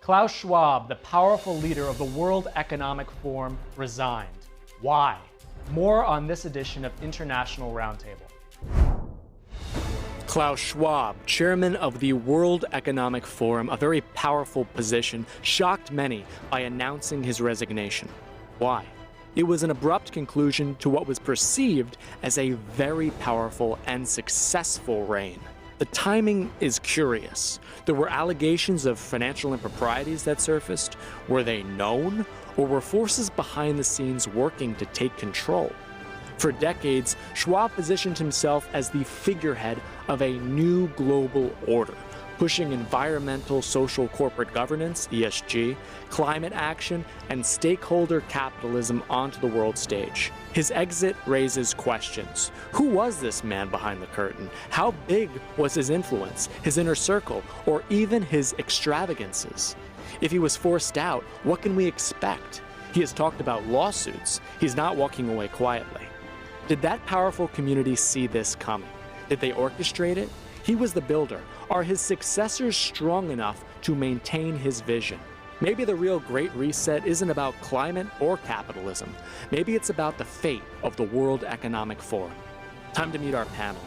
Klaus Schwab, the powerful leader of the World Economic Forum, resigned. Why? More on this edition of International Roundtable. Klaus Schwab, chairman of the World Economic Forum, a very powerful position, shocked many by announcing his resignation. Why? It was an abrupt conclusion to what was perceived as a very powerful and successful reign. The timing is curious. There were allegations of financial improprieties that surfaced. Were they known, or were forces behind the scenes working to take control? For decades, Schwab positioned himself as the figurehead of a new global order, pushing environmental, social, corporate governance, ESG, climate action, and stakeholder capitalism onto the world stage. His exit raises questions. Who was this man behind the curtain? How big was his influence, his inner circle, or even his extravagances? If he was forced out, what can we expect? He has talked about lawsuits. He's not walking away quietly. Did that powerful community see this coming? Did they orchestrate it? He was the builder. Are his successors strong enough to maintain his vision? Maybe the real Great Reset isn't about climate or capitalism. Maybe it's about the fate of the World Economic Forum. Time to meet our panel.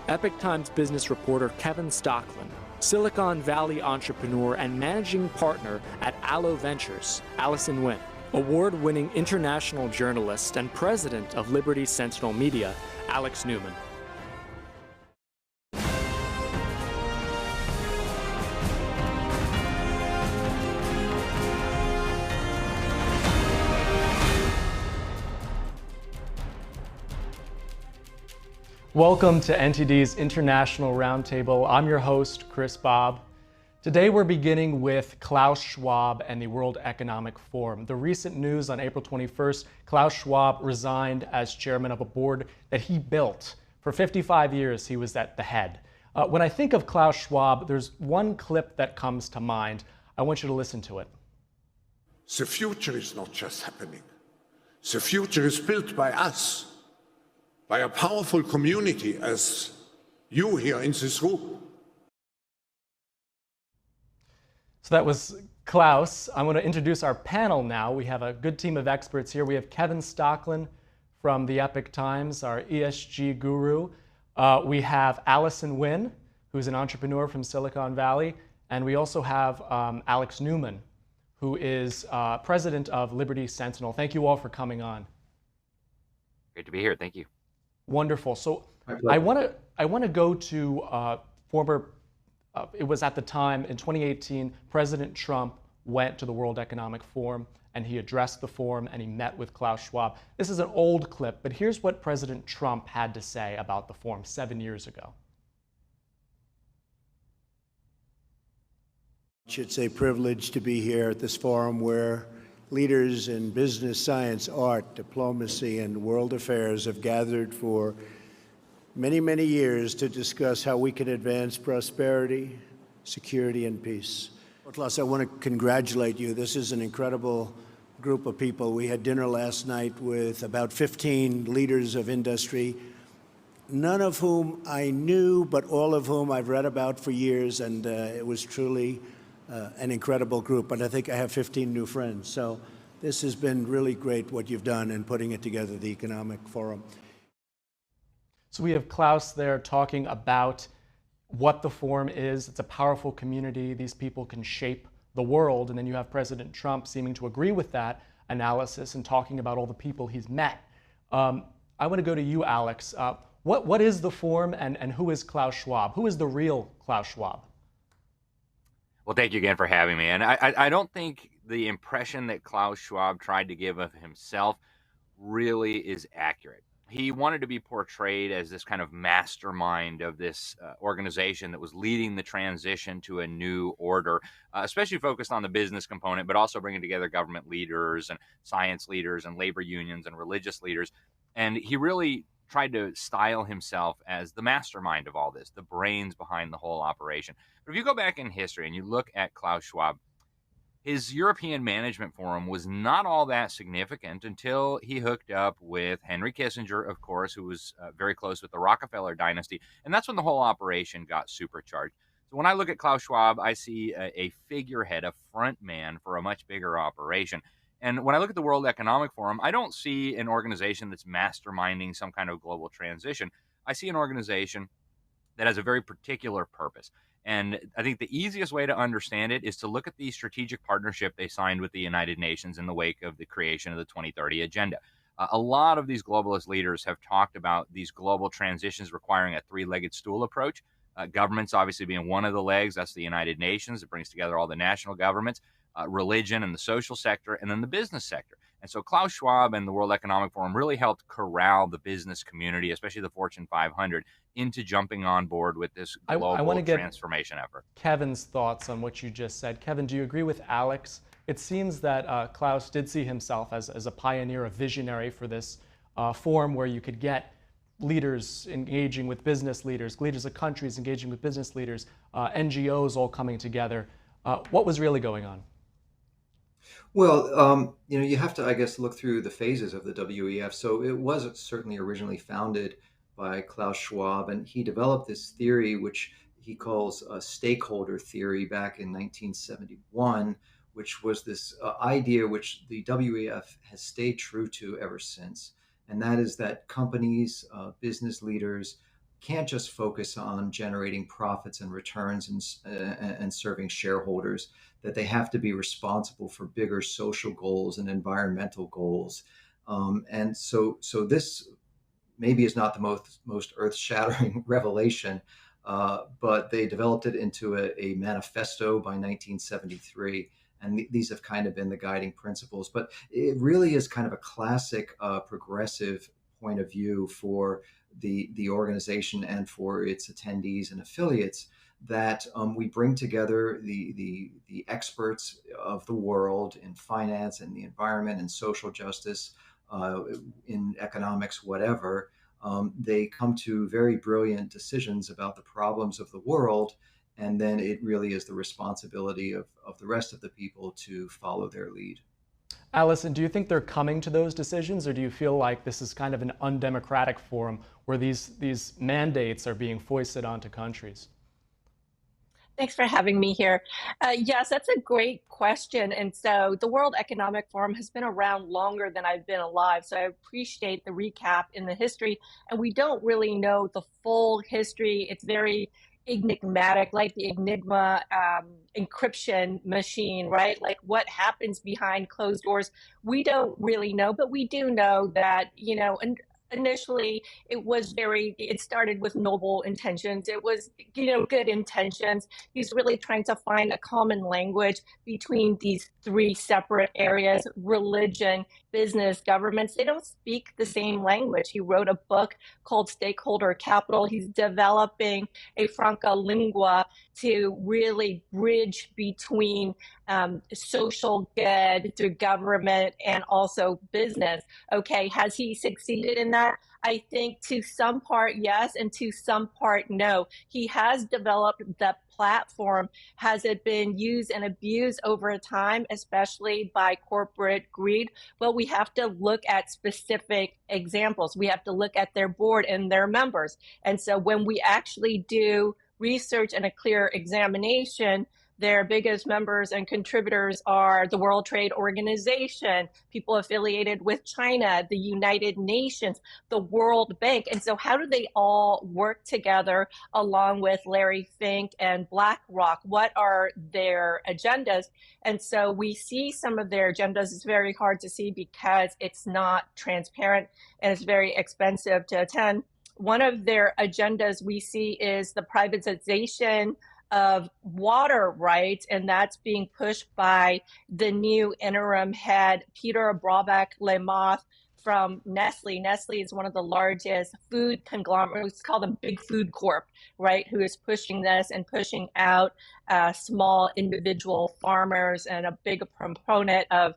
Epoch Times business reporter Kevin Stocklin, Silicon Valley entrepreneur and managing partner at Allo Ventures, Allison Nguyen, award-winning international journalist and president of Liberty Sentinel Media, Alex Newman. Welcome to NTD's International Roundtable. I'm your host, Chris Bob. Today we're beginning with Klaus Schwab and the World Economic Forum. The recent news on April 21st, Klaus Schwab resigned as chairman of a board that he built. For 55 years, he was at the head. When I think of Klaus Schwab, there's one clip that comes to mind. I want you to listen to it. The future is not just happening. The future is built by us, by a powerful community as you here in this room. So that was Klaus. I'm going to introduce our panel now. We have a good team of experts here. We have Kevin Stocklin from the Epoch Times, our ESG guru. We have Allison Nguyen, who's an entrepreneur from Silicon Valley. And we also have Alex Newman, who is president of Liberty Sentinel. Thank you all for coming on. Great to be here. Thank you. Wonderful. So I want to go to former. It was at the time in 2018, President Trump went to the World Economic Forum and he addressed the forum and he met with Klaus Schwab. This is an old clip, but here's what President Trump had to say about the forum 7 years ago. It's a privilege to be here at this forum where leaders in business, science, art, diplomacy, and world affairs have gathered for many, many years to discuss how we can advance prosperity, security, and peace. Klaus, I want to congratulate you. This is an incredible group of people. We had dinner last night with about 15 leaders of industry, none of whom I knew, but all of whom I've read about for years, and it was truly an incredible group. And I think I have 15 new friends. So this has been really great what you've done in putting it together, the Economic Forum. So we have Klaus there talking about what the forum is. It's a powerful community. These people can shape the world. And then you have President Trump seeming to agree with that analysis and talking about all the people he's met. I want to go to you, Alex. What is the forum and who is Klaus Schwab? Who is the real Klaus Schwab? Well, thank you again for having me. And I don't think the impression that Klaus Schwab tried to give of himself really is accurate. He wanted to be portrayed as this kind of mastermind of this organization that was leading the transition to a new order, especially focused on the business component, but also bringing together government leaders and science leaders and labor unions and religious leaders. And he really tried to style himself as the mastermind of all this, the brains behind the whole operation. But if you go back in history and you look at Klaus Schwab, his European Management Forum was not all that significant until he hooked up with Henry Kissinger, of course, who was very close with the Rockefeller dynasty. And that's when the whole operation got supercharged. So when I look at Klaus Schwab, I see a figurehead, a front man for a much bigger operation. And when I look at the World Economic Forum, I don't see an organization that's masterminding some kind of global transition. I see an organization that has a very particular purpose. And I think the easiest way to understand it is to look at the strategic partnership they signed with the United Nations in the wake of the creation of the 2030 Agenda. A lot of these globalist leaders have talked about these global transitions requiring a three-legged stool approach. Governments obviously being one of the legs. That's the United Nations. It brings together all the national governments, religion and the social sector, and then the business sector. And so Klaus Schwab and the World Economic Forum really helped corral the business community, especially the Fortune 500, into jumping on board with this global I want to get transformation effort. Kevin's thoughts on what you just said. Kevin, do you agree with Alex? It seems that Klaus did see himself as a pioneer, a visionary for this forum where you could get leaders engaging with business leaders of countries engaging with business leaders, NGOs all coming together. What was really going on? Well, you have to, I guess, look through the phases of the WEF. So it was certainly originally founded by Klaus Schwab, and he developed this theory, which he calls a stakeholder theory, back in 1971, which was this idea which the WEF has stayed true to ever since. And that is that companies, business leaders can't just focus on generating profits and returns and serving shareholders, that they have to be responsible for bigger social goals and environmental goals. And so this maybe is not the most earth-shattering revelation, but they developed it into a manifesto by 1973. And these have kind of been the guiding principles. But it really is kind of a classic progressive point of view for the organization and for its attendees and affiliates, that we bring together the experts of the world in finance and the environment and social justice, in economics, whatever. They come to very brilliant decisions about the problems of the world. And then it really is the responsibility of the rest of the people to follow their lead. Allison, do you think they're coming to those decisions, or do you feel like this is kind of an undemocratic forum where these mandates are being foisted onto countries? Thanks for having me here. Yes, that's a great question. And so the World Economic Forum has been around longer than I've been alive. So I appreciate the recap in the history. And we don't really know the full history. It's very enigmatic, like the Enigma encryption machine, right? Like what happens behind closed doors, we don't really know, but we do know that, initially it started with noble intentions. It was, good intentions. He's really trying to find a common language between these three separate areas: religion, business, governments. They don't speak the same language. He wrote a book called Stakeholder Capital. He's developing a franca lingua to really bridge between social good through government and also business. Okay, has he succeeded in that? I think to some part, yes, and to some part, no. He has developed the platform. Has it been used and abused over time, especially by corporate greed? Well, we have to look at specific examples. We have to look at their board and their members. And so when we actually do research and a clear examination, their biggest members and contributors are the World Trade Organization, people affiliated with China, the United Nations, the World Bank. And so how do they all work together along with Larry Fink and BlackRock? What are their agendas? And so we see some of their agendas. It's very hard to see because it's not transparent and it's very expensive to attend. One of their agendas we see is the privatization of water rights, and that's being pushed by the new interim head, Peter Brabeck-Letmathe from Nestle. Nestle is one of the largest food conglomerates. It's called a big food corp, right, who is pushing this and pushing out small individual farmers, and a big proponent of,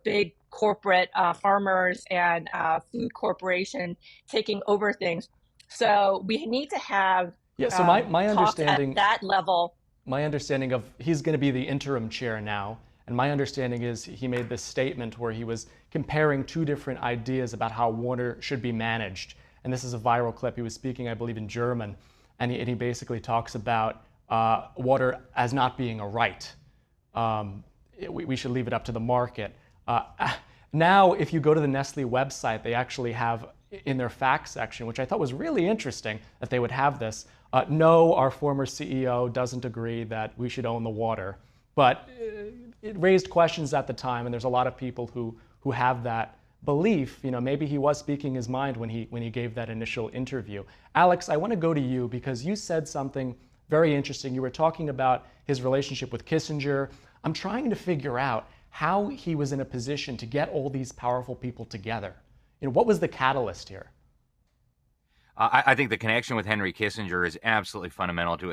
big corporate farmers and food corporation taking over things. So we need to have so my understanding at that level. My understanding of he's going to be the interim chair now, and my understanding is he made this statement where he was comparing two different ideas about how water should be managed. And this is a viral clip. He was speaking, I believe, in German, and he basically talks about water as not being a right. We should leave it up to the market. Now, if you go to the Nestle website, they actually have in their facts section, which I thought was really interesting that they would have this. No, our former CEO doesn't agree that we should own the water. But it raised questions at the time, and there's a lot of people who have that belief. You know, maybe he was speaking his mind when he gave that initial interview. Alex, I want to go to you because you said something very interesting. You were talking about his relationship with Kissinger. I'm trying to figure out how he was in a position to get all these powerful people together. You know, what was the catalyst here? I think the connection with Henry Kissinger is absolutely fundamental to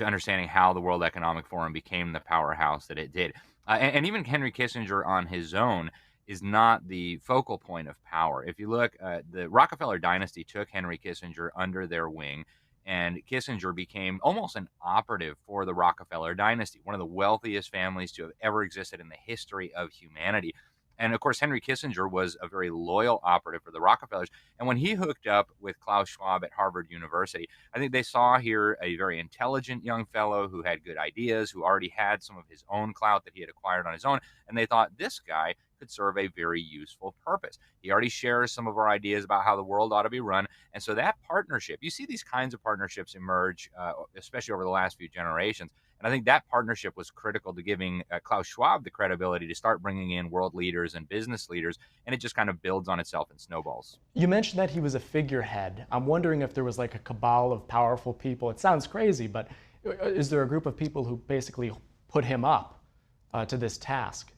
understanding how the World Economic Forum became the powerhouse that it did. And even Henry Kissinger on his own is not the focal point of power. If you look, the Rockefeller dynasty took Henry Kissinger under their wing, and Kissinger became almost an operative for the Rockefeller dynasty, one of the wealthiest families to have ever existed in the history of humanity. And of course, Henry Kissinger was a very loyal operative for the Rockefellers. And when he hooked up with Klaus Schwab at Harvard University, I think they saw here a very intelligent young fellow who had good ideas, who already had some of his own clout that he had acquired on his own. And they thought this guy could serve a very useful purpose. He already shares some of our ideas about how the world ought to be run. And so that partnership, you see these kinds of partnerships emerge, especially over the last few generations. And I think that partnership was critical to giving Klaus Schwab the credibility to start bringing in world leaders and business leaders, and it just kind of builds on itself and snowballs. You mentioned that he was a figurehead. I'm wondering if there was like a cabal of powerful people. It sounds crazy, but is there a group of people who basically put him up to this task?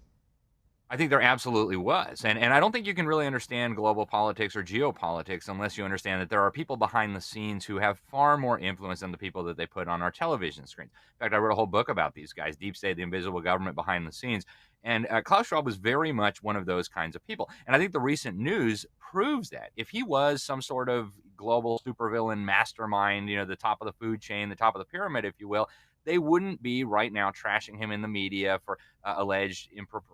I think there absolutely was. And I don't think you can really understand global politics or geopolitics unless you understand that there are people behind the scenes who have far more influence than the people that they put on our television screens. In fact, I wrote a whole book about these guys, Deep State, the Invisible Government Behind the Scenes. And Klaus Schwab was very much one of those kinds of people. And I think the recent news proves that. If he was some sort of global supervillain mastermind, you know, the top of the food chain, the top of the pyramid, if you will, they wouldn't be right now trashing him in the media for alleged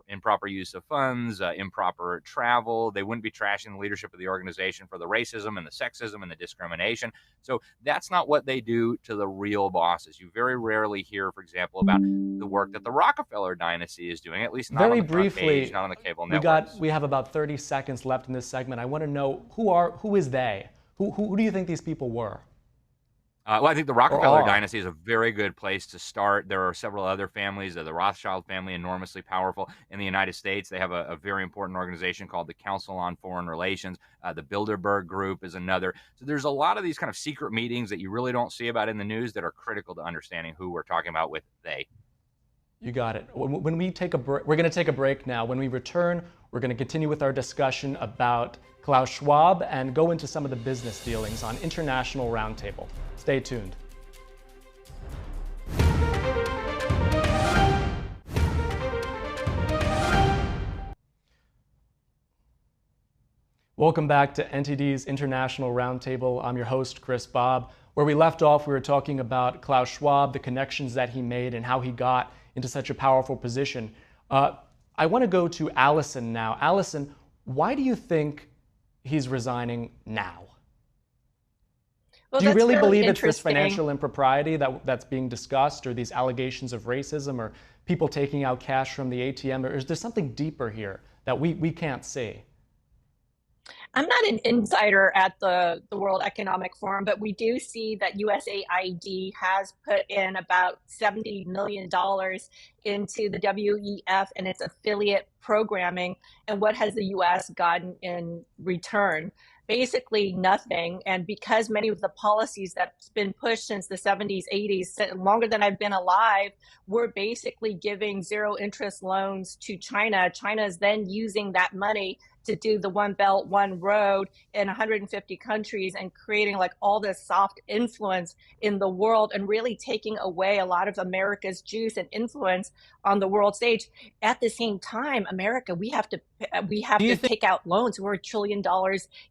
improper use of funds, improper travel. They wouldn't be trashing the leadership of the organization for the racism and the sexism and the discrimination. So that's not what they do to the real bosses. You very rarely hear, for example, about the work that the Rockefeller dynasty is doing, at least not very on the front briefly, page, not on the cable networks. We have about 30 seconds left in this segment. I want to know who is they? Who do you think these people were? Well, I think the Rockefeller dynasty is a very good place to start. There are several other families. The Rothschild family, enormously powerful in the United States. They have a very important organization called the Council on Foreign Relations. The Bilderberg Group is another. So there's a lot of these kind of secret meetings that you really don't see about in the news that are critical to understanding who we're talking about with they. You got it. When we take a break, we're going to take a break now. When we return, we're going to continue with our discussion about Klaus Schwab and go into some of the business dealings on International Roundtable. Stay tuned. Welcome back to NTD's International Roundtable. I'm your host, Chris Bob. Where we left off, we were talking about Klaus Schwab, the connections that he made, and how he got into such a powerful position. I want to go to Allison now. Allison, why do you think he's resigning now? Well, do you really believe it's interesting. This financial impropriety that's being discussed, or these allegations of racism, or people taking out cash from the ATM, or is there something deeper here that we can't see? I'm not an insider at the World Economic Forum, but we do see that USAID has put in about $70 million into the WEF and its affiliate programming. And what has the US gotten in return? Basically nothing. And because many of the policies that's been pushed since the 70s, 80s, longer than I've been alive, we're basically giving zero interest loans to China. China is then using that money to do the One Belt, One Road in 150 countries and creating like all this soft influence in the world and really taking away a lot of America's juice and influence on the world stage. At the same time, America, we have to take out loans. We're $1 trillion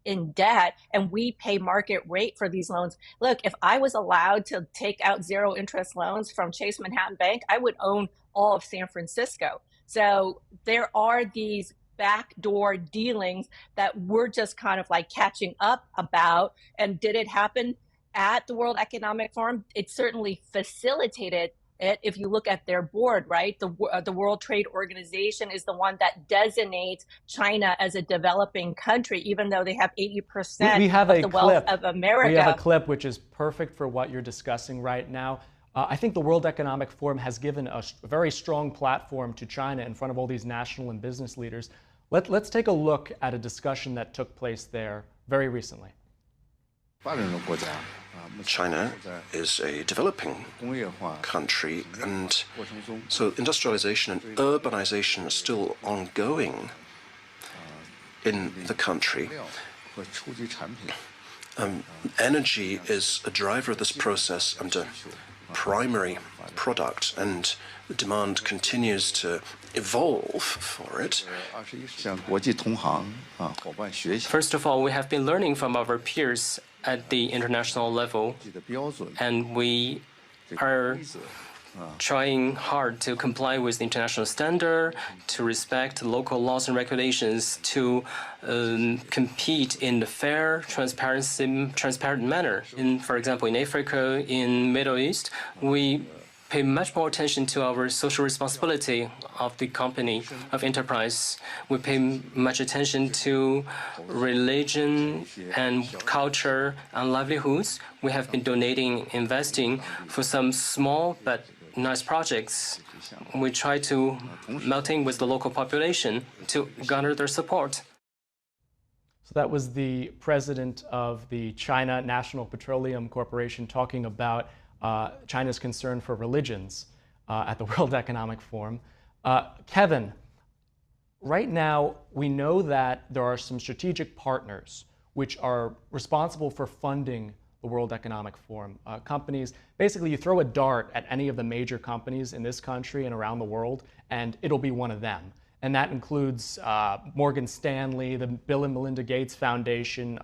in debt and we pay market rate for these loans. Look, if I was allowed to take out zero interest loans from Chase Manhattan Bank, I would own all of San Francisco. So there are these backdoor dealings that we're just kind of like catching up about. And did it happen? at the World Economic Forum, it certainly facilitated it. If you look at their board, right, the World Trade Organization is the one that designates China as a developing country, even though they have 80% we have of a the clip. wealth of America. We have a clip which is perfect for what you're discussing right now. I think the World Economic Forum has given a very strong platform to China in front of all these national and business leaders. Let's take a look at a discussion that took place there very recently. China is a developing country, and so industrialization and urbanization are still ongoing in the country. Energy is a driver of this process and a primary product, and the demand continues to evolve for it. First of all, we have been learning from our peers at the international level, and we are trying hard to comply with the international standard, to respect local laws and regulations, to compete in a fair, transparent manner. For example, in Africa, in Middle East, we pay much more attention to our social responsibility of the company, of enterprise. We pay much attention to religion and culture and livelihoods. We have been donating, investing for some small but nice projects. We try to melt in with the local population to garner their support. So that was the president of the China National Petroleum Corporation talking about China's concern for religions at the World Economic Forum. Kevin, right now we know that there are some strategic partners which are responsible for funding the World Economic Forum. Companies, basically you throw a dart at any of the major companies in this country and around the world and it'll be one of them. And that includes Morgan Stanley, the Bill and Melinda Gates Foundation,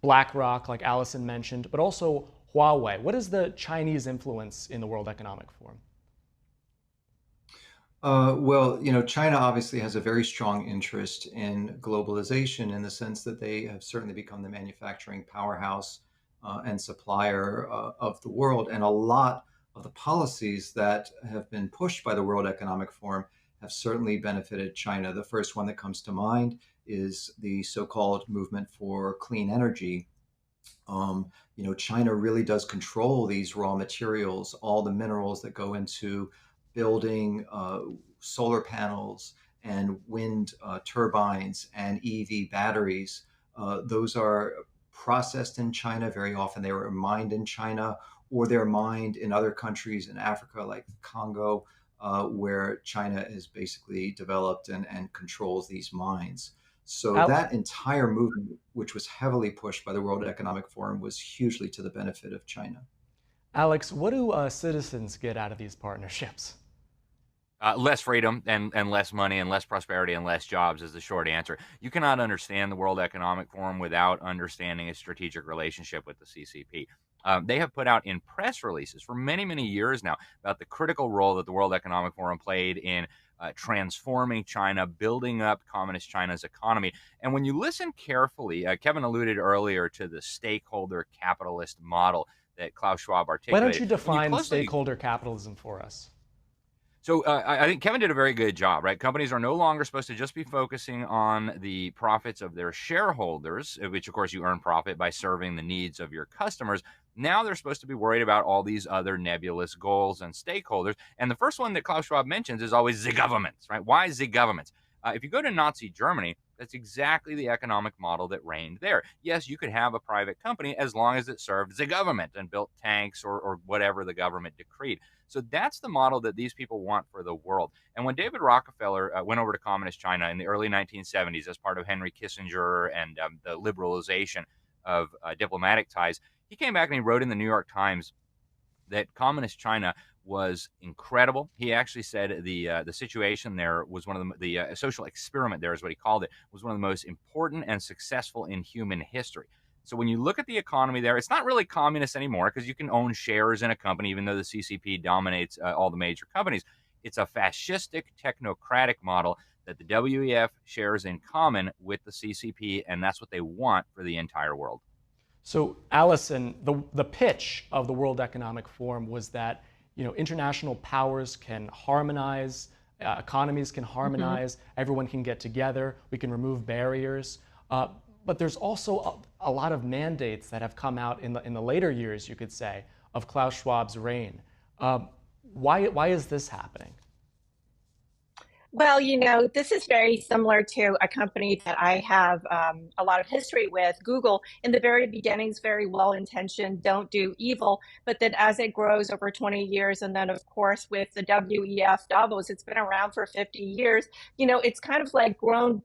BlackRock, like Allison mentioned, but also Huawei. What is the Chinese influence in the World Economic Forum? Well, China obviously has a very strong interest in globalization in the sense that they have certainly become the manufacturing powerhouse and supplier of the world. And a lot of the policies that have been pushed by the World Economic Forum have certainly benefited China. The first one that comes to mind is the so-called movement for clean energy. China really does control these raw materials, all the minerals that go into building solar panels and wind turbines and EV batteries. Those are processed in China. Very often they were mined in China, or they're mined in other countries in Africa, like Congo, where China has basically developed and controls these mines. So that entire movement, which was heavily pushed by the World Economic Forum, was hugely to the benefit of China. Alex, what do citizens get out of these partnerships? Less freedom and less money and less prosperity and less jobs is the short answer. You cannot understand the World Economic Forum without understanding its strategic relationship with the CCP. They have put out in press releases for many, many years now about the critical role that the World Economic Forum played in transforming China, building up communist China's economy. And when you listen carefully, Kevin alluded earlier to the stakeholder capitalist model that Klaus Schwab articulated. Why don't you define stakeholder capitalism for us? So I think Kevin did a very good job, right? Companies are no longer supposed to just be focusing on the profits of their shareholders, which of course you earn profit by serving the needs of your customers. Now they're supposed to be worried about all these other nebulous goals and stakeholders. And the first one that Klaus Schwab mentions is always the governments, right? Why the governments? If you go to Nazi Germany, that's exactly the economic model that reigned there. Yes, you could have a private company as long as it served the government and built tanks or whatever the government decreed. So that's the model that these people want for the world. And when David Rockefeller went over to communist China in the early 1970s as part of Henry Kissinger and the liberalization of diplomatic ties, he came back and he wrote in the New York Times that communist China was incredible. He actually said the situation there was one of the social experiment there is what he called it, was one of the most important and successful in human history. So when you look at the economy there, it's not really communist anymore because you can own shares in a company, even though the CCP dominates all the major companies. It's a fascistic technocratic model that the WEF shares in common with the CCP, and that's what they want for the entire world. So, Allison, the pitch of the World Economic Forum was that international powers can harmonize, economies can harmonize, everyone can get together, we can remove barriers. But there's also a lot of mandates that have come out in the later years, you could say, of Klaus Schwab's reign. Why is this happening? Well, this is very similar to a company that I have a lot of history with, Google. In the very beginnings, very well-intentioned, don't do evil. But then as it grows over 20 years, and then, of course, with the WEF Davos, it's been around for 50 years. It's kind of like grown,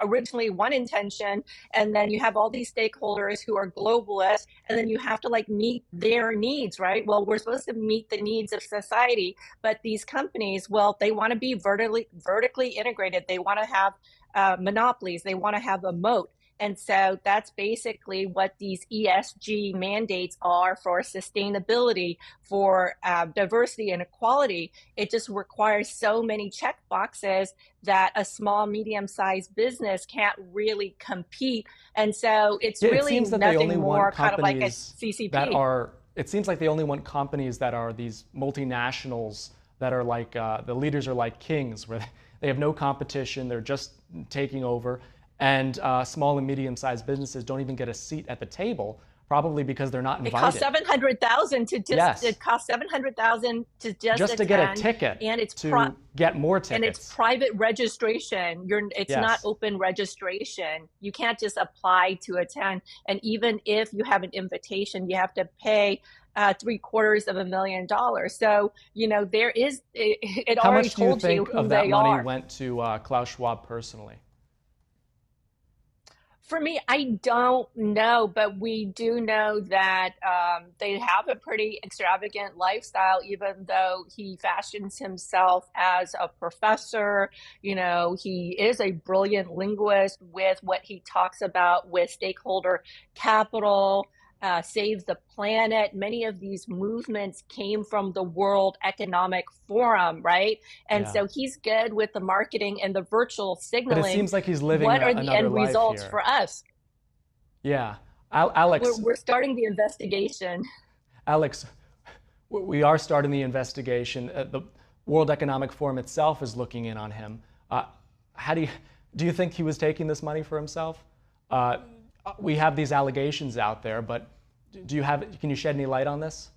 originally one intention, and then you have all these stakeholders who are globalists, and then you have to meet their needs, right? Well, we're supposed to meet the needs of society, but these companies, well, they want to be vertically integrated. They want to have monopolies. They want to have a moat. And so that's basically what these ESG mandates are for sustainability, for diversity and equality. It just requires so many check boxes that a small, medium-sized business can't really compete. And so it's really nothing more kind of like a CCP. It seems like they only want companies that are these multinationals that are like, the leaders are like kings, where they have no competition, they're just taking over, and small and medium-sized businesses don't even get a seat at the table, probably because they're not invited. It costs $700,000 to just. Yes. It costs $700,000 to just to get a ticket, and it's to get more tickets. And it's private registration. It's not open registration. You can't just apply to attend. And even if you have an invitation, you have to pay $750,000. So there is. It How already much do you told think you who of that they money are. went to Klaus Schwab personally? For me, I don't know, but we do know that they have a pretty extravagant lifestyle, even though he fashions himself as a professor. He is a brilliant linguist with what he talks about with stakeholder capital, save the planet. Many of these movements came from the World Economic Forum, right? And so he's good with the marketing and the virtual signaling. But it seems like he's living what are another the end life results here. for us? Yeah. Alex. We're starting the investigation. Alex, we are starting the investigation. The World Economic Forum itself is looking in on him. Do you think he was taking this money for himself? We have these allegations out there, but can you shed any light on this?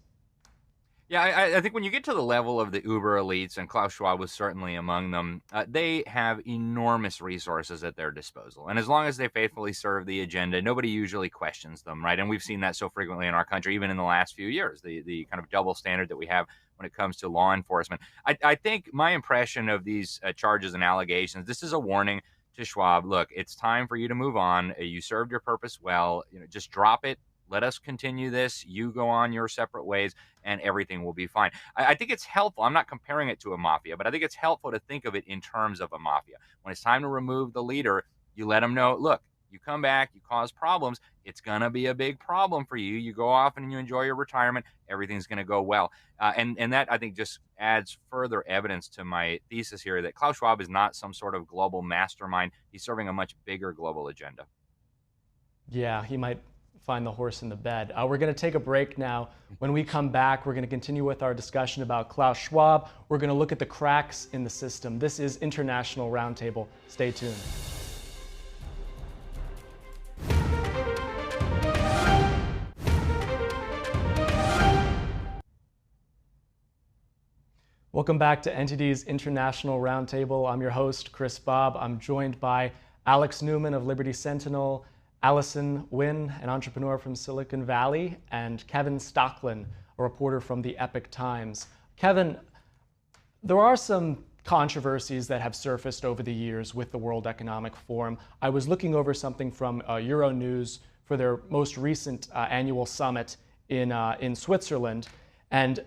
Yeah, I think when you get to the level of the uber elites, and Klaus Schwab was certainly among them, they have enormous resources at their disposal. And as long as they faithfully serve the agenda, nobody usually questions them, right? And we've seen that so frequently in our country, even in the last few years, the kind of double standard that we have when it comes to law enforcement. I think my impression of these charges and allegations, this is a warning to Schwab. Look, it's time for you to move on. You served your purpose well. Just drop it. Let us continue this. You go on your separate ways, and everything will be fine. I think it's helpful. I'm not comparing it to a mafia, but I think it's helpful to think of it in terms of a mafia. When it's time to remove the leader, you let them know, look, you come back, you cause problems, it's going to be a big problem for you. You go off and you enjoy your retirement, everything's going to go well. And that, I think, just adds further evidence to my thesis here that Klaus Schwab is not some sort of global mastermind. He's serving a much bigger global agenda. Yeah, he might find the horse in the bed. We're going to take a break now. When we come back, we're going to continue with our discussion about Klaus Schwab. We're going to look at the cracks in the system. This is International Roundtable. Stay tuned. Welcome back to NTD's International Roundtable. I'm your host, Chris Bob. I'm joined by Alex Newman of Liberty Sentinel, Allison Wynn, an entrepreneur from Silicon Valley, and Kevin Stocklin, a reporter from the Epoch Times. Kevin, there are some controversies that have surfaced over the years with the World Economic Forum. I was looking over something from Euronews for their most recent annual summit in Switzerland, and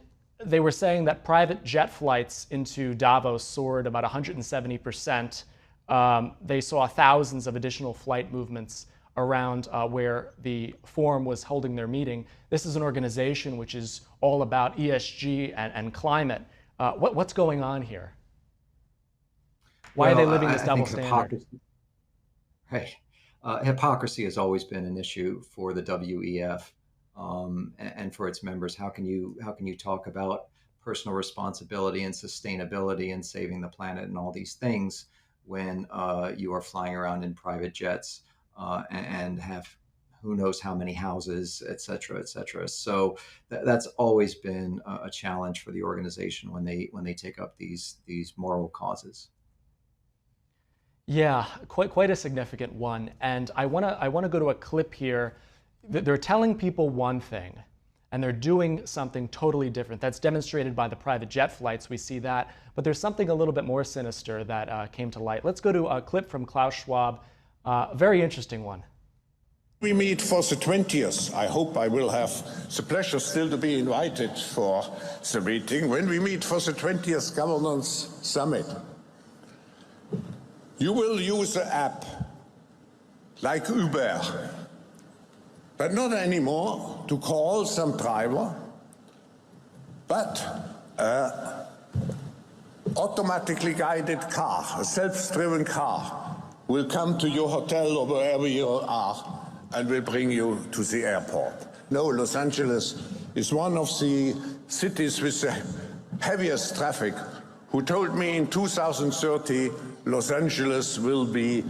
they were saying that private jet flights into Davos soared about 170%. They saw thousands of additional flight movements around where the forum was holding their meeting. This is an organization which is all about ESG and climate. What's going on here? Why are they living this double standard? Right. hypocrisy has always been an issue for the WEF and for its members. How can you talk about personal responsibility and sustainability and saving the planet and all these things when you are flying around in private jets and have who knows how many houses, et cetera, et cetera. So that's always been a challenge for the organization when they take up these moral causes. Yeah, quite a significant one. And I wanna go to a clip here. They're telling people one thing, and they're doing something totally different. That's demonstrated by the private jet flights. We see that, but there's something a little bit more sinister that came to light. Let's go to a clip from Klaus Schwab, a very interesting one. We meet for the 20th. I hope I will have the pleasure still to be invited for the meeting. When we meet for the 20th Governance Summit, you will use the app like Uber, but not anymore to call some driver, but automatically guided car, a self-driven car, will come to your hotel or wherever you are and will bring you to the airport. No, Los Angeles is one of the cities with the heaviest traffic, who told me in 2030 Los Angeles will be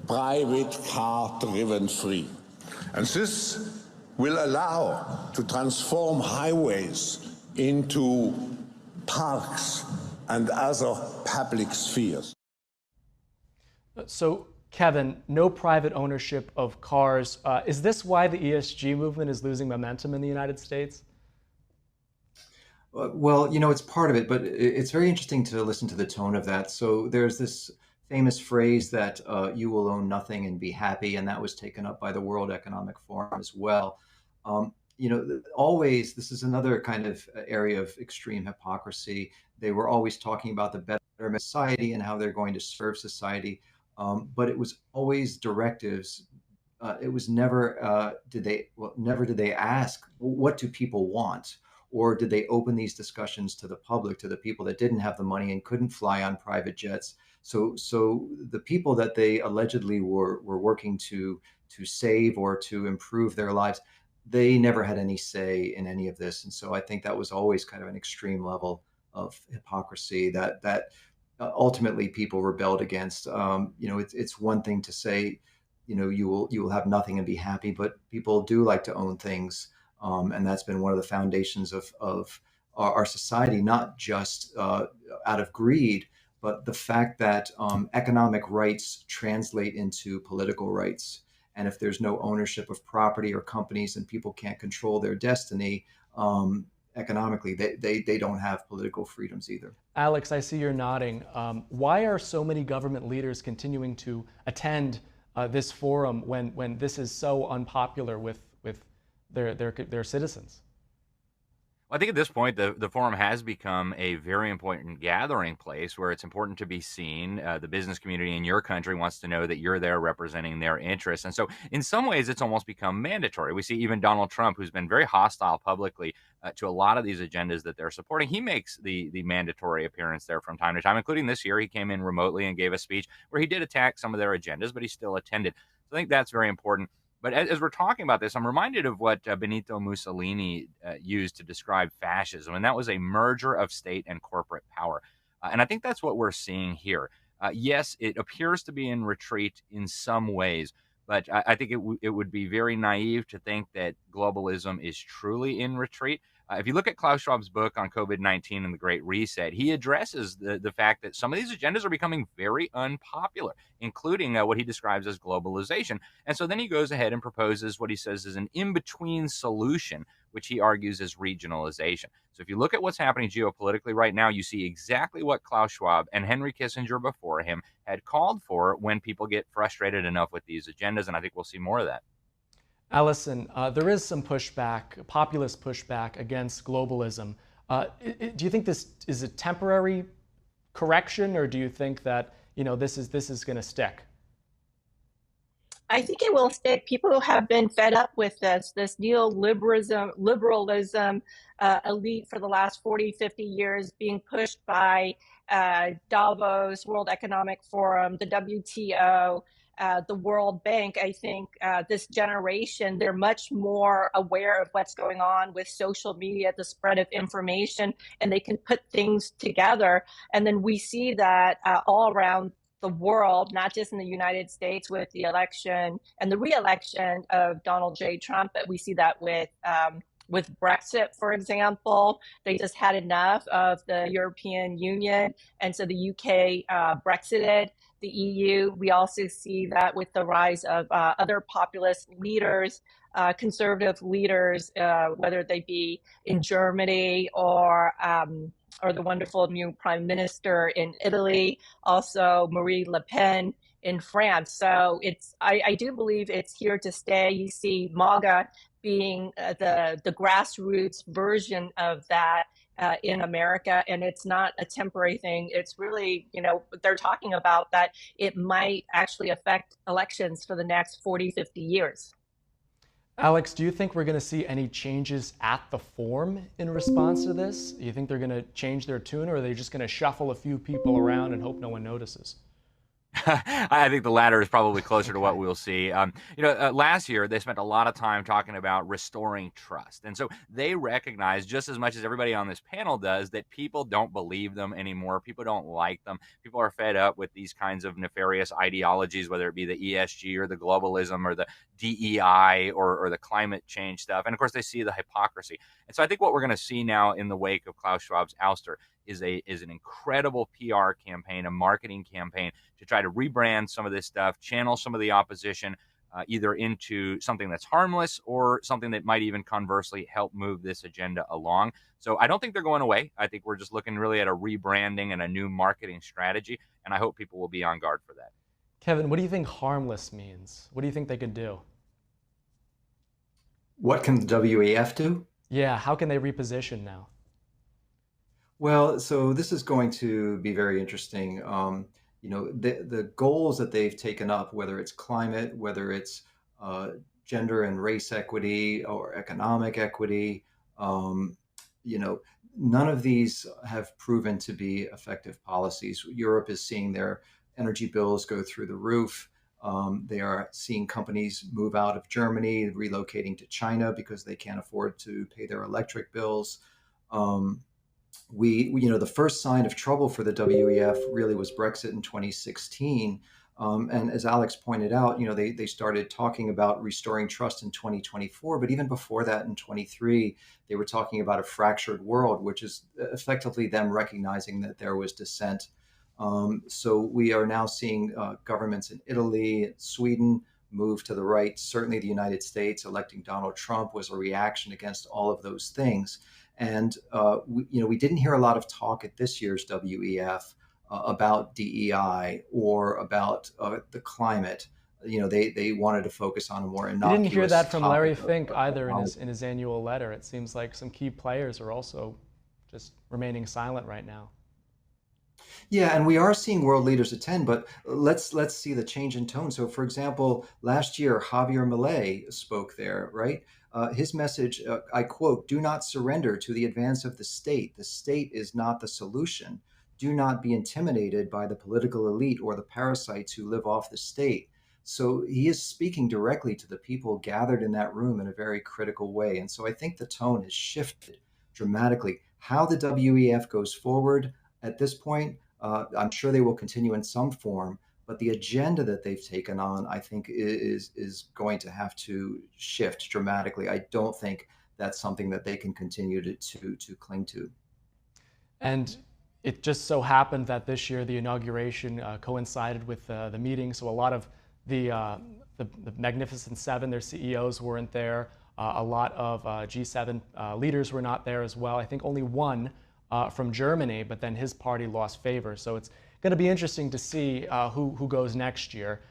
private car driven free. And this will allow to transform highways into parks and other public spheres. So, Kevin, no private ownership of cars. Is this why the ESG movement is losing momentum in the United States? Well, it's part of it, but it's very interesting to listen to the tone of that. So there's this famous phrase that you will own nothing and be happy, and that was taken up by the World Economic Forum as well. Always, this is another kind of area of extreme hypocrisy. They were always talking about the betterment of society and how they're going to serve society, but it was always directives. It was never did they ask, what do people want? Or did they open these discussions to the public, to the people that didn't have the money and couldn't fly on private jets? So the people that they allegedly were working to save or to improve their lives, they never had any say in any of this. And so I think that was always kind of an extreme level of hypocrisy that ultimately people rebelled against. It's one thing to say, you will have nothing and be happy, but people do like to own things. And that's been one of the foundations of our society, not just out of greed, but the fact that economic rights translate into political rights. And if there's no ownership of property or companies and people can't control their destiny economically, they don't have political freedoms either. Alex, I see you're nodding. Why are so many government leaders continuing to attend this forum when this is so unpopular with their citizens? Well, I think at this point, the forum has become a very important gathering place where it's important to be seen. The business community in your country wants to know that you're there representing their interests. And so in some ways, it's almost become mandatory. We see even Donald Trump, who's been very hostile publicly to a lot of these agendas that they're supporting. He makes the mandatory appearance there from time to time, including this year. He came in remotely and gave a speech where he did attack some of their agendas, but he still attended. So I think that's very important. But as we're talking about this, I'm reminded of what Benito Mussolini used to describe fascism, and that was a merger of state and corporate power. And I think that's what we're seeing here. Yes, it appears to be in retreat in some ways, but I think it would be very naive to think that globalism is truly in retreat. If you look at Klaus Schwab's book on COVID-19 and the Great Reset, he addresses the fact that some of these agendas are becoming very unpopular, including what he describes as globalization. And so then he goes ahead and proposes what he says is an in-between solution, which he argues is regionalization. So if you look at what's happening geopolitically right now, you see exactly what Klaus Schwab and Henry Kissinger before him had called for when people get frustrated enough with these agendas, and I think we'll see more of that. Allison, there is some pushback, populist pushback against globalism. Do you think this is a temporary correction, or do you think that this is going to stick? I think it will stick. People have been fed up with this neoliberalism, elite for the last 40, 50 years, being pushed by Davos, World Economic Forum, the WTO, the World Bank, I think this generation, they're much more aware of what's going on with social media, the spread of information, and they can put things together. And then we see that all around the world, not just in the United States with the election and the re-election of Donald J. Trump, but we see that with Brexit, for example. They just had enough of the European Union, and so the UK Brexited the EU. We also see that with the rise of other populist leaders, conservative leaders, whether they be in Germany or the wonderful new prime minister in Italy, also Marie Le Pen in France. So I do believe it's here to stay. You see MAGA being the grassroots version of that in America, and it's not a temporary thing. It's really, they're talking about that it might actually affect elections for the next 40, 50 years. Alex, do you think we're going to see any changes at the Forum in response to this? Do you think they're going to change their tune, or are they just going to shuffle a few people around and hope no one notices? I think the latter is probably closer to what we'll see. Last year they spent a lot of time talking about restoring trust. And so they recognize, just as much as everybody on this panel does, that people don't believe them anymore. People don't like them. People are fed up with these kinds of nefarious ideologies, whether it be the ESG or the globalism or the DEI or the climate change stuff. And of course, they see the hypocrisy. And so I think what we're going to see now in the wake of Klaus Schwab's ouster is an incredible PR campaign, a marketing campaign to try to rebrand some of this stuff, channel some of the opposition either into something that's harmless or something that might even conversely help move this agenda along. So I don't think they're going away. I think we're just looking really at a rebranding and a new marketing strategy, and I hope people will be on guard for that. Kevin, what do you think harmless means? What do you think they could do? What can the WEF do? Yeah, how can they reposition now? Well, so this is going to be very interesting. The goals that they've taken up, whether it's climate, whether it's gender and race equity or economic equity, none of these have proven to be effective policies. Europe is seeing their energy bills go through the roof. They are seeing companies move out of Germany, relocating to China because they can't afford to pay their electric bills. The first sign of trouble for the WEF really was Brexit in 2016. And as Alex pointed out, they started talking about restoring trust in 2024. But even before that, in 23, they were talking about a fractured world, which is effectively them recognizing that there was dissent. So we are now seeing governments in Italy, Sweden move to the right. Certainly the United States electing Donald Trump was a reaction against all of those things. And we didn't hear a lot of talk at this year's WEF about DEI or about the climate. They wanted to focus on a more innocuous. You didn't hear that from Larry Fink either in his annual letter. It seems like some key players are also just remaining silent right now. Yeah, and we are seeing world leaders attend, but let's see the change in tone. So, for example, last year Javier Milei spoke there, right? His message, I quote, "Do not surrender to the advance of the state. The state is not the solution. Do not be intimidated by the political elite or the parasites who live off the state." So he is speaking directly to the people gathered in that room in a very critical way. And so I think the tone has shifted dramatically. How the WEF goes forward at this point, I'm sure they will continue in some form. But the agenda that they've taken on, I think, is going to have to shift dramatically. I don't think that's something that they can continue to cling to. And it just so happened that this year the inauguration coincided with the meeting, so a lot of the Magnificent Seven, their CEOs weren't there. A lot of G7 leaders were not there as well. I think only one from Germany, but then his party lost favor. So it's going to be interesting to see who goes next year.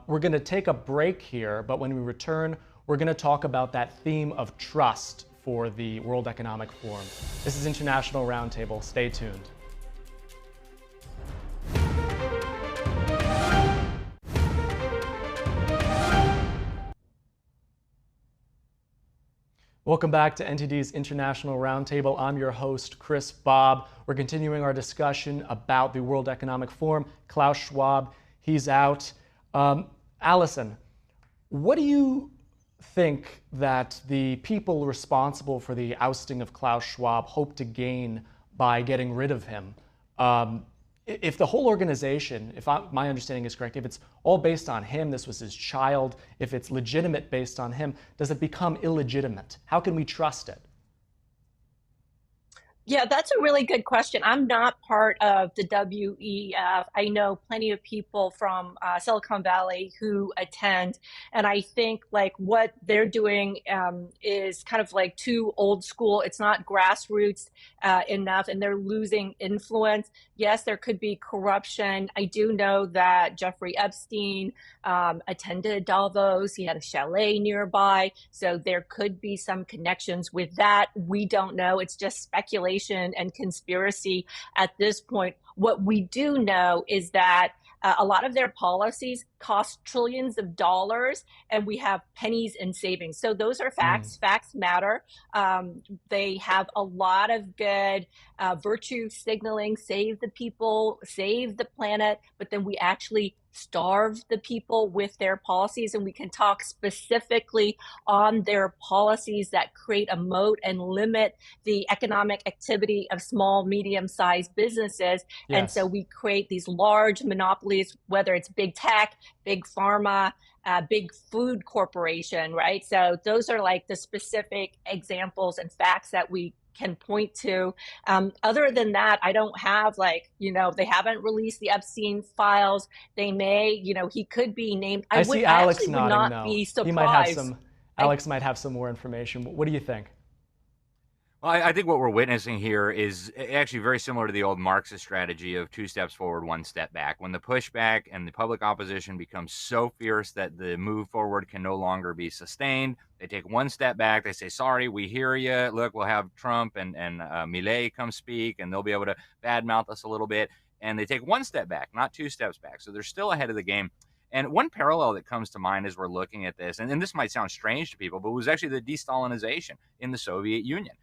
We're going to take a break here, but when we return, we're going to talk about that theme of trust for the World Economic Forum. This is International Roundtable. Stay tuned. Welcome back to NTD's International Roundtable. I'm your host, Chris Bob. We're continuing our discussion about the World Economic Forum. Klaus Schwab, he's out. Allison, what do you think that the people responsible for the ousting of Klaus Schwab hope to gain by getting rid of him? If the whole organization, my understanding is correct, if it's all based on him, this was his child, if it's legitimate based on him, does it become illegitimate? How can we trust it? Yeah, that's a really good question. I'm not part of the WEF. I know plenty of people from Silicon Valley who attend, and I think like what they're doing is kind of like too old school. It's not grassroots enough, and they're losing influence. Yes, there could be corruption. I do know that Jeffrey Epstein attended Davos. He had a chalet nearby, so there could be some connections with that. We don't know. It's just speculation and conspiracy at this point. What we do know is that a lot of their policies cost trillions of dollars, and we have pennies in savings. So those are facts. Facts matter. They have a lot of good virtue signaling, save the people, save the planet, but then we actually starve the people with their policies. And we can talk specifically on their policies that create a moat and limit the economic activity of small, medium-sized businesses. Yes. And so we create these large monopolies, whether it's big tech, big pharma, big food corporation, right? So those are like the specific examples and facts that we can point to. Other than that, I don't have they haven't released the Epstein files. They may, he could be named. I see Alex nodding, would not though. be surprised. Alex might have some more information. What do you think? Well, I think what we're witnessing here is actually very similar to the old Marxist strategy of 2 steps forward, 1 step back. When the pushback and the public opposition becomes so fierce that the move forward can no longer be sustained, they take 1 step back. They say, sorry, we hear you. Look, we'll have Trump and Milei come speak, and they'll be able to badmouth us a little bit. And they take 1 step back, not 2 steps back. So they're still ahead of the game. And one parallel that comes to mind as we're looking at this, and this might sound strange to people, but it was actually the de-Stalinization in the Soviet Union.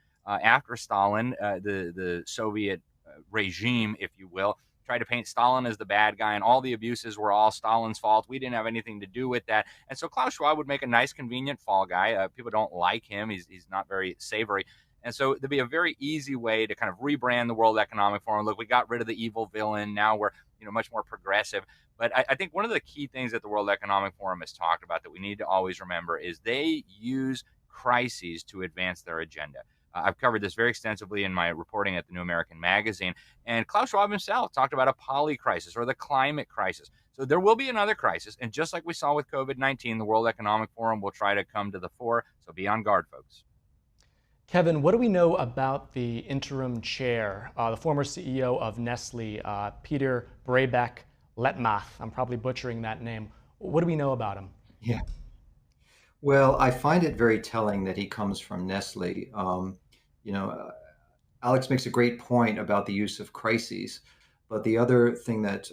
After Stalin, the Soviet regime, if you will, tried to paint Stalin as the bad guy, and all the abuses were all Stalin's fault. We didn't have anything to do with that. And so Klaus Schwab would make a nice, convenient fall guy. People don't like him. He's not very savory. And so there'd be a very easy way to kind of rebrand the World Economic Forum. Look, we got rid of the evil villain. Now we're much more progressive. But I think one of the key things that the World Economic Forum has talked about that we need to always remember is they use crises to advance their agenda. I've covered this very extensively in my reporting at the New American Magazine. And Klaus Schwab himself talked about a poly crisis or the climate crisis. So there will be another crisis. And just like we saw with COVID-19, the World Economic Forum will try to come to the fore. So be on guard, folks. Kevin, what do we know about the interim chair, the former CEO of Nestle, Peter Brabeck-Letmathe? I'm probably butchering that name. What do we know about him? Yeah. Well, I find it very telling that he comes from Nestle. Alex makes a great point about the use of crises, but the other thing that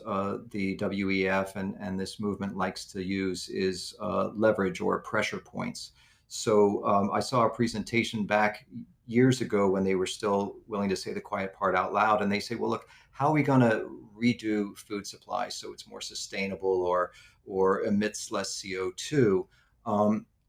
the WEF and this movement likes to use is leverage or pressure points. So I saw a presentation back years ago when they were still willing to say the quiet part out loud, and they say, well, look, how are we going to redo food supply so it's more sustainable or emits less CO2?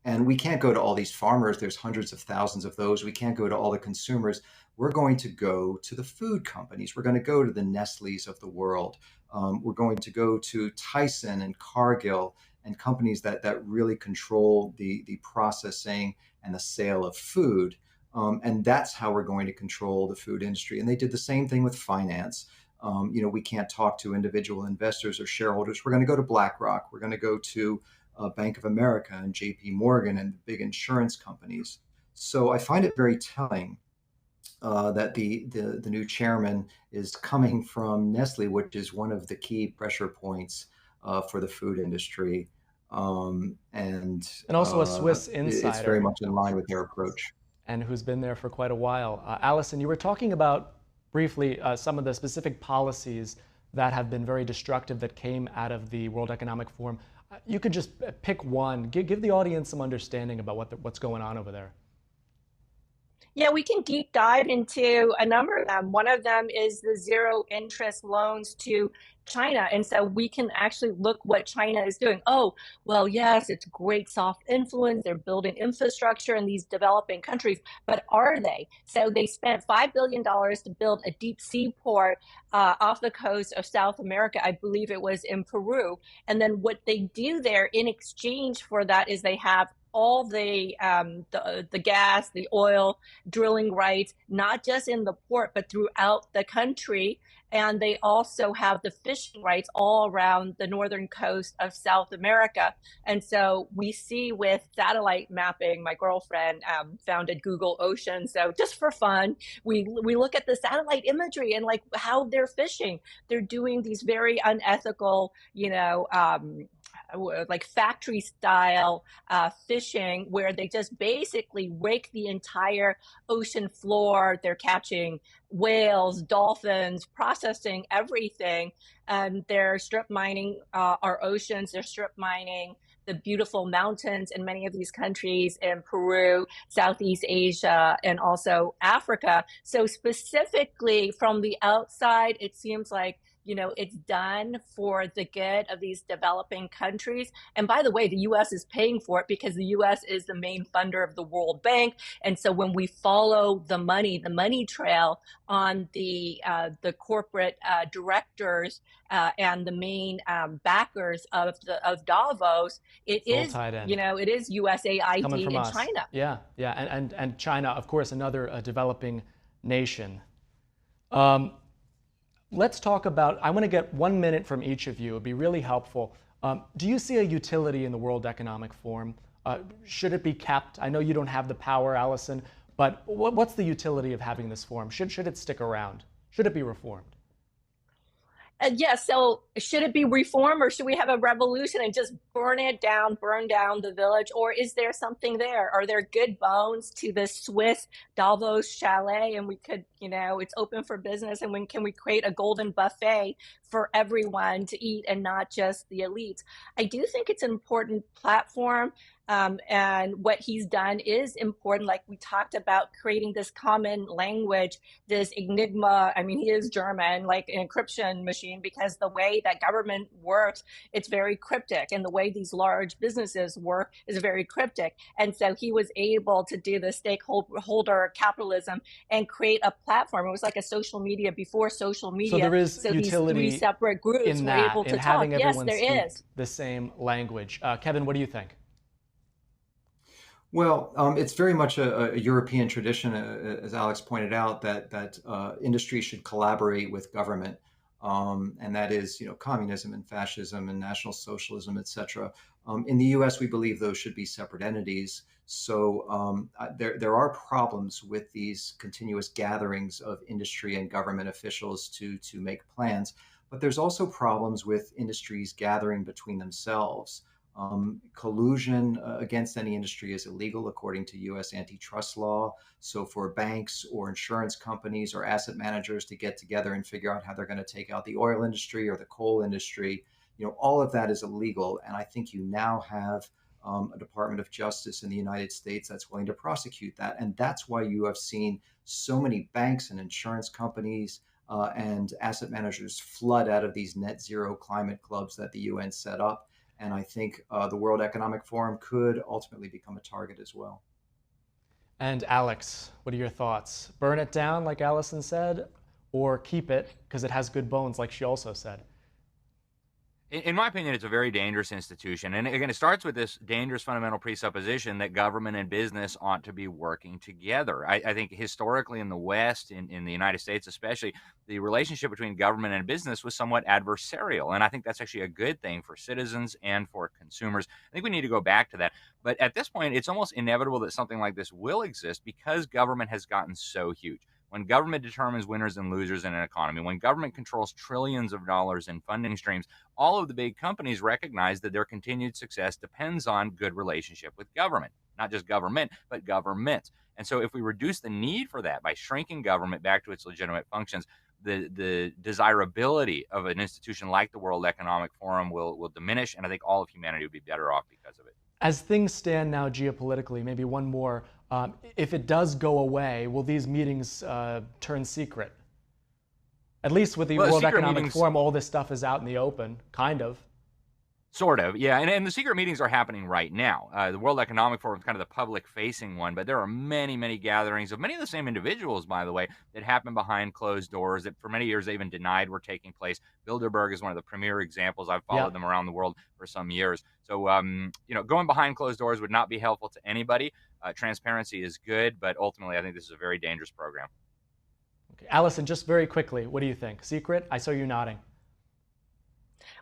And we can't go to all these farmers. There's hundreds of thousands of those. We can't go to all the consumers. We're going to go to the food companies. We're going to go to the Nestle's of the world. We're going to go to Tyson and Cargill and companies that really control the processing and the sale of food. And that's how we're going to control the food industry. And they did the same thing with finance. We can't talk to individual investors or shareholders. We're going to go to BlackRock. We're going to go to Bank of America and JP Morgan and big insurance companies. So I find it very telling that the new chairman is coming from Nestle, which is one of the key pressure points for the food industry. And also a Swiss insider. It's very much in line with their approach. And who's been there for quite a while. Allison, you were talking about briefly some of the specific policies that have been very destructive that came out of the World Economic Forum. You could just pick one. Give the audience some understanding about what's going on over there. Yeah, we can deep dive into a number of them. One of them is the zero interest loans to China. And so we can actually look what China is doing. Oh, well, yes, it's great soft influence. They're building infrastructure in these developing countries, but are they? So they spent $5 billion to build a deep sea port off the coast of South America. I believe it was in Peru. And then what they do there in exchange for that is they have all the gas, the oil, drilling rights, not just in the port, but throughout the country. And they also have the fishing rights all around the northern coast of South America. And so we see with satellite mapping, my girlfriend founded Google Ocean. So just for fun, we look at the satellite imagery and like how they're fishing. They're doing these very unethical, like factory style fishing where they just basically rake the entire ocean floor. They're catching whales, dolphins, processing everything. And they're strip mining our oceans. They're strip mining the beautiful mountains in many of these countries in Peru, Southeast Asia, and also Africa. So specifically from the outside, it seems like it's done for the good of these developing countries. And by the way, the U.S. is paying for it because the U.S. is the main funder of the World Bank. And so when we follow the money trail on the corporate directors and the main backers of Davos, it is USAID and China. Yeah, and China, of course, another developing nation. Let's talk about, I want to get 1 minute from each of you. It would be really helpful. Do you see a utility in the World Economic Forum? Should it be kept? I know you don't have the power, Allison, but what's the utility of having this forum? Should it stick around? Should it be reformed? So should it be reform or should we have a revolution and just burn down the village? Or is there something there? Are there good bones to the Swiss Davos chalet? And we could, it's open for business. And can we create a golden buffet for everyone to eat and not just the elites? I do think it's an important platform. And what he's done is important. Like we talked about creating this common language, this enigma. I mean, he is German, like an encryption machine, because the way that government works, it's very cryptic. And the way these large businesses work is very cryptic. And so he was able to do the stakeholder capitalism and create a platform. It was like a social media before social media. So there is utility these three separate groups in were that, able to in talk. having Yes, everyone there speak is. the same language. Kevin, what do you think? Well, it's very much a European tradition, as Alex pointed out, that industry should collaborate with government, and that is, communism and fascism and National Socialism, etc. In the U.S., we believe those should be separate entities. So there are problems with these continuous gatherings of industry and government officials to make plans, but there's also problems with industries gathering between themselves. Collusion against any industry is illegal according to U.S. antitrust law. So for banks or insurance companies or asset managers to get together and figure out how they're going to take out the oil industry or the coal industry, all of that is illegal. And I think you now have a Department of Justice in the United States that's willing to prosecute that. And that's why you have seen so many banks and insurance companies and asset managers flood out of these net zero climate clubs that the UN set up. And I think the World Economic Forum could ultimately become a target as well. And Alex, what are your thoughts? Burn it down, like Allison said, or keep it because it has good bones, like she also said? In my opinion, it's a very dangerous institution. And again, it starts with this dangerous fundamental presupposition that government and business ought to be working together. I think historically in the West, in the United States especially, the relationship between government and business was somewhat adversarial. And I think that's actually a good thing for citizens and for consumers. I think we need to go back to that. But at this point, it's almost inevitable that something like this will exist because government has gotten so huge. When government determines winners and losers in an economy, when government controls trillions of dollars in funding streams, all of the big companies recognize that their continued success depends on good relationship with government, not just government, but governments. And so if we reduce the need for that by shrinking government back to its legitimate functions, the desirability of an institution like the World Economic Forum will diminish, and I think all of humanity would be better off because of it. As things stand now geopolitically, maybe one more, If it does go away, will these meetings turn secret? At least with the World Economic Forum, all this stuff is out in the open, kind of. Sort of, yeah. And the secret meetings are happening right now. The World Economic Forum is kind of the public-facing one, but there are many, many gatherings of many of the same individuals, by the way, that happen behind closed doors that for many years they even denied were taking place. Bilderberg is one of the premier examples. I've followed them around the world for some years. So, going behind closed doors would not be helpful to anybody. Transparency is good, but ultimately I think this is a very dangerous program. Okay. Allison, just very quickly, what do you think? Secret? I saw you nodding.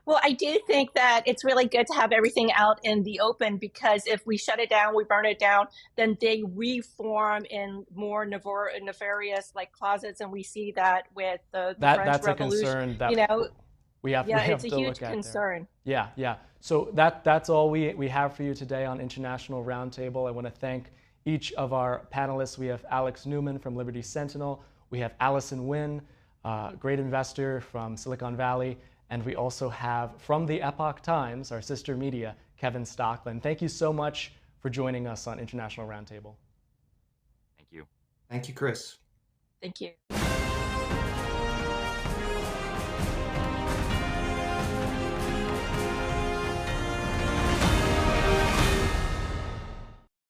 Well, I do think that it's really good to have everything out in the open, because if we shut it down, we burn it down, then they reform in more nefarious closets, and we see that with the French Revolution. That's a concern that we have it's to a huge look at concern. There. Yeah. So that's all we have for you today on International Roundtable. I want to thank each of our panelists. We have Alex Newman from Liberty Sentinel. We have Allison Wynn, great investor from Silicon Valley. And we also have, from the Epoch Times, our sister media, Kevin Stockland. Thank you so much for joining us on International Roundtable. Thank you. Thank you, Chris. Thank you.